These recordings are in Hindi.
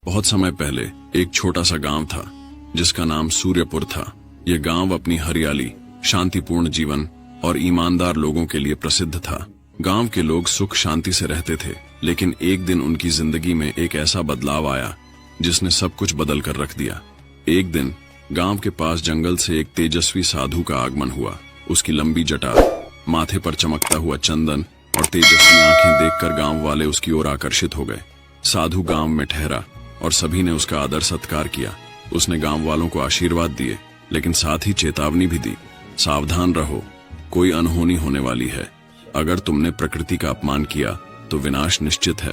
बहुत समय पहले एक छोटा सा गांव था जिसका नाम सूर्यपुर था। यह गांव अपनी हरियाली, शांतिपूर्ण जीवन और ईमानदार लोगों के लिए प्रसिद्ध था। गांव के लोग सुख शांति से रहते थे, लेकिन एक दिन उनकी जिंदगी में एक ऐसा बदलाव आया जिसने सब कुछ बदल कर रख दिया। एक दिन गांव के पास जंगल से एक तेजस्वी साधु का आगमन हुआ। उसकी लंबी जटा, माथे पर चमकता हुआ चंदन और तेजस्वी आंखें देखकर गांव वाले उसकी ओर आकर्षित हो गए। साधु गांव में ठहरा और सभी ने उसका आदर सत्कार किया। उसने गांव वालों को आशीर्वाद दिए, लेकिन साथ ही चेतावनी भी दी, सावधान रहो, कोई अनहोनी होने वाली है। अगर तुमने प्रकृति का अपमान किया तो विनाश निश्चित है।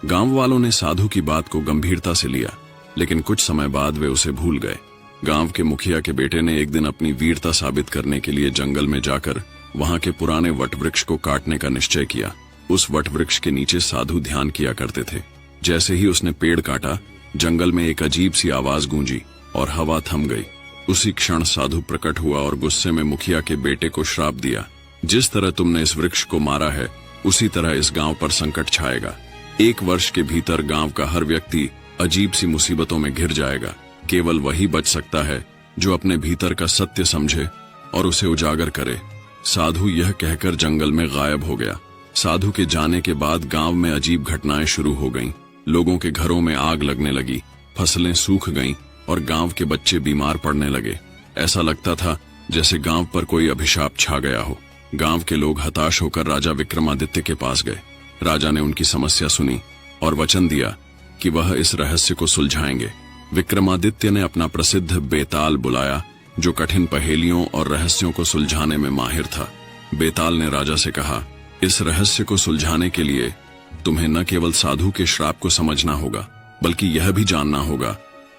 गांव वालों ने साधु की बात को गंभीरता से लिया, लेकिन कुछ समय बाद वे उसे भूल गए। गांव के मुखिया के बेटे ने एक दिन अपनी वीरता साबित करने के लिए जंगल में जाकर वहां के पुराने वटवृक्ष को काटने का निश्चय किया। उस वटवृक्ष के नीचे साधु ध्यान किया करते थे। जैसे ही उसने पेड़ काटा, जंगल में एक अजीब सी आवाज गूंजी और हवा थम गई। उसी क्षण साधु प्रकट हुआ और गुस्से में मुखिया के बेटे को श्राप दिया, जिस तरह तुमने इस वृक्ष को मारा है, उसी तरह इस गांव पर संकट छाएगा। 1 वर्ष के भीतर गांव का हर व्यक्ति अजीब सी मुसीबतों में घिर जाएगा। केवल वही बच सकता है जो अपने भीतर का सत्य समझे और उसे उजागर करे। साधु यह कहकर जंगल में गायब हो गया। साधु के जाने के बाद गांव में अजीब घटनाएं शुरू हो गईं। लोगों के घरों में आग लगने लगी, फसलें सूख गईं और गांव के बच्चे बीमार पड़ने लगे। ऐसा लगता था जैसे गांव पर कोई अभिशाप छा गया हो। गांव के लोग हताश होकर राजा विक्रमादित्य के पास गए। राजा ने उनकी समस्या सुनी और वचन दिया कि वह इस रहस्य को सुलझाएंगे। विक्रमादित्य ने अपना प्रसिद्ध बेताल बुलाया, जो कठिन पहेलियों और रहस्यों को सुलझाने में माहिर था। बेताल ने राजा से कहा, इस रहस्य को सुलझाने के लिए तुम्हें न केवल साधु के श्राप को समझना होगा, बल्कि यह भी जानना होगा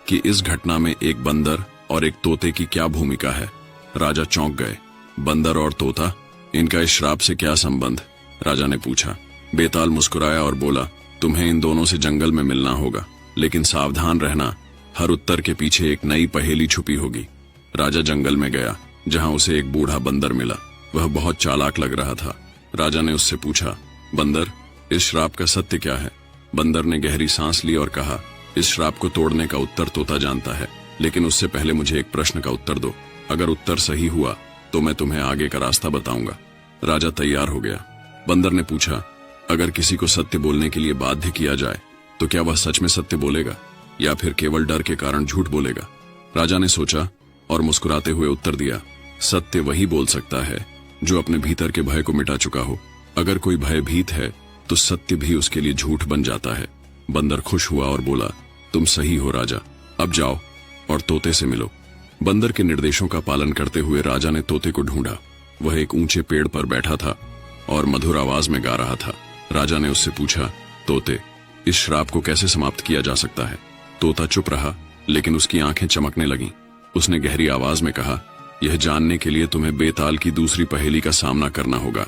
कि इस घटना में एक बंदर और एक तोते की क्या भूमिका है। राजा चौंक गए। बंदर और तोता, इनका इस श्राप से क्या संबंध? राजा ने पूछा। बेताल मुस्कुराया और बोला, तुम्हें इन दोनों से जंगल में मिलना होगा, लेकिन सावधान रहना, हर उत्तर के पीछे एक नई पहेली छुपी होगी। राजा जंगल में गया, जहां उसे एक बूढ़ा बंदर मिला। वह बहुत चालाक लग रहा था। राजा ने उससे पूछा, बंदर, इस श्राप का सत्य क्या है? बंदर ने गहरी सांस ली और कहा, इस श्राप को तोड़ने का उत्तर तोता जानता है, लेकिन उससे पहले मुझे एक प्रश्न का उत्तर दो। अगर उत्तर सही हुआ तो मैं तुम्हें आगे का रास्ता बताऊंगा। राजा तैयार हो गया। बंदर ने पूछा, अगर किसी को सत्य बोलने के लिए बाध्य किया जाए तो क्या वह सच में सत्य बोलेगा या फिर केवल डर के कारण झूठ बोलेगा? राजा ने सोचा और मुस्कुराते हुए उत्तर दिया, सत्य वही बोल सकता है जो अपने भीतर के भय को मिटा चुका हो। अगर कोई भयभीत है तो सत्य भी उसके लिए झूठ बन जाता है। बंदर खुश हुआ और बोला, तुम सही हो राजा, अब जाओ और तोते से मिलो। बंदर के निर्देशों का पालन करते हुए राजा ने तोते को ढूंढा। वह एक ऊंचे पेड़ पर बैठा था और मधुर आवाज में गा रहा था। राजा ने उससे पूछा, तोते, इस श्राप को कैसे समाप्त किया जा सकता है? तोता चुप रहा, लेकिन उसकी आंखें चमकने लगीं। उसने गहरी आवाज में कहा, यह जानने के लिए तुम्हें बेताल की दूसरी पहेली का सामना करना होगा।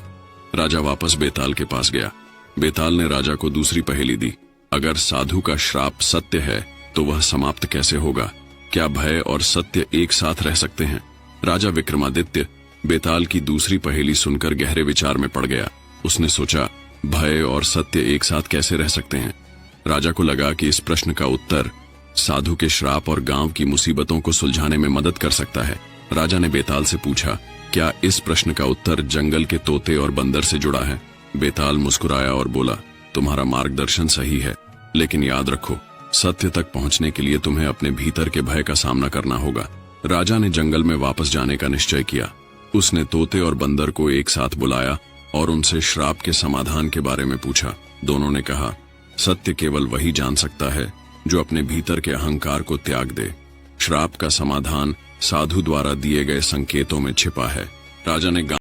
राजा वापस बेताल के पास गया। बेताल ने राजा को दूसरी पहेली दी, अगर साधु का श्राप सत्य है तो वह समाप्त कैसे होगा? क्या भय और सत्य एक साथ रह सकते हैं? राजा विक्रमादित्य बेताल की दूसरी पहेली सुनकर गहरे विचार में पड़ गया। उसने सोचा, भय और सत्य एक साथ कैसे रह सकते हैं? राजा को लगा कि इस प्रश्न का उत्तर साधु के श्राप और गांव की मुसीबतों को सुलझाने में मदद कर सकता है। राजा ने बेताल से पूछा, क्या इस प्रश्न का उत्तर जंगल के तोते और बंदर से जुड़ा है? बेताल मुस्कुराया और बोला, तुम्हारा मार्गदर्शन सही है, लेकिन याद रखो, सत्य तक पहुंचने के लिए तुम्हें अपने भीतर के भय का सामना करना होगा। राजा ने जंगल में वापस जाने का निश्चय किया। उसने तोते और बंदर को एक साथ बुलाया और उनसे श्राप के समाधान के बारे में पूछा। दोनों ने कहा, सत्य केवल वही जान सकता है जो अपने भीतर के अहंकार को त्याग दे। श्राप का समाधान साधु द्वारा दिए गए संकेतों में छिपा है। राजा ने